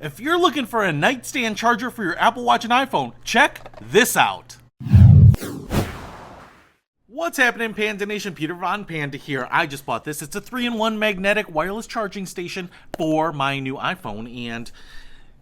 If you're looking for a nightstand charger for your Apple Watch and iPhone, check this out. What's happening, Panda Nation? Peter Von Panda here. I just bought this. It's a 3-in-1 magnetic wireless charging station for my new iPhone. And,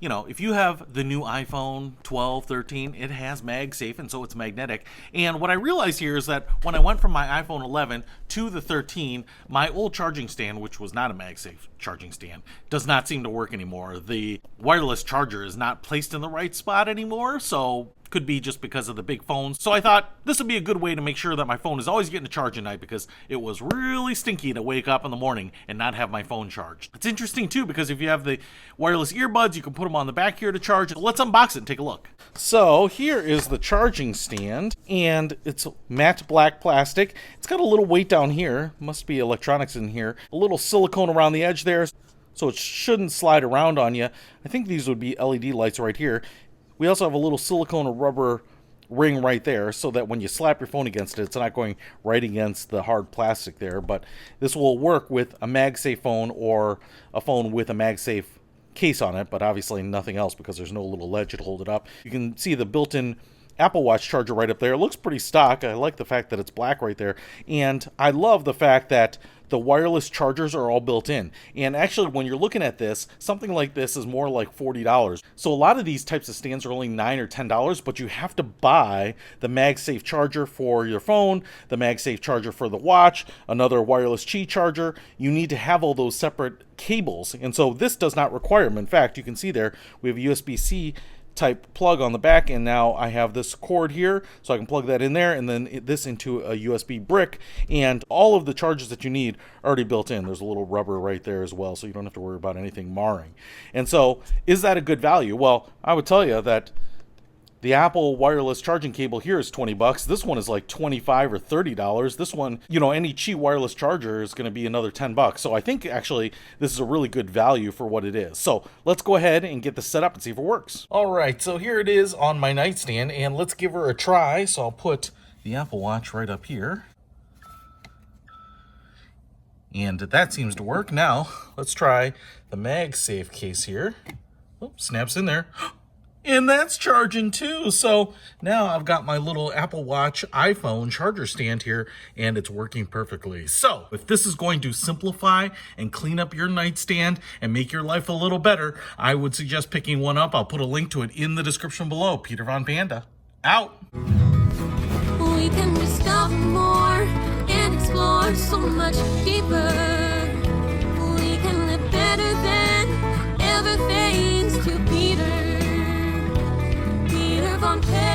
you know, if you have the new iPhone 12, 13, it has MagSafe, and so it's magnetic. And what I realized here is that when I went from my iPhone 11 to the 13, my old charging stand, which was not a MagSafe charging stand, does not seem to work anymore. The wireless charger is not placed in the right spot anymore, so could be just because of the big phones. So I thought this would be a good way to make sure that my phone is always getting a charge at night, because it was really stinky to wake up in the morning and not have my phone charged. It's interesting too, because if you have the wireless earbuds, you can put them on the back here to charge. Let's unbox it and take a look. So here is the charging stand, and it's matte black plastic. It's got a little weight down here. Must be electronics in here. A little silicone around the edge there, so it shouldn't slide around on you. I think these would be LED lights right here. We also have a little silicone or rubber ring right there, so that when you slap your phone against it, it's not going right against the hard plastic there. But this will work with a MagSafe phone or a phone with a MagSafe case on it, but obviously nothing else because there's no little ledge to hold it up. You can see the built-in Apple Watch charger right up there. It looks pretty stock. I like the fact that it's black right there. And I love the fact that the wireless chargers are all built in. And actually, when you're looking at this, something like this is more like $40. So a lot of these types of stands are only $9 or $10, but you have to buy the MagSafe charger for your phone, the MagSafe charger for the watch, another wireless Qi charger. You need to have all those separate cables. And so this does not require them. In fact, you can see there, we have a USB-C type plug on the back, and now I have this cord here, so I can plug that in there, and then this into a USB brick, and all of the chargers that you need are already built in. There's a little rubber right there as well, so you don't have to worry about anything marring. And so, is that a good value? Well, I would tell you that the Apple wireless charging cable here is $20. This one is like $25 or $30. This one, you know, any Qi wireless charger is going to be another $10. So I think actually this is a really good value for what it is. So let's go ahead and get this set up and see if it works. All right, so here it is on my nightstand, and let's give her a try. So I'll put the Apple Watch right up here. And that seems to work. Now, let's try the MagSafe case here. Oh, snaps in there. And that's charging too. So now I've got my little Apple Watch iPhone charger stand here, and it's working perfectly. So if this is going to simplify and clean up your nightstand and make your life a little better, I would suggest picking one up. I'll put a link to it in the description below. Peter Von Panda, out. We can discover more and explore so much deeper. We can live better than ever thanks to Peter Von Panda.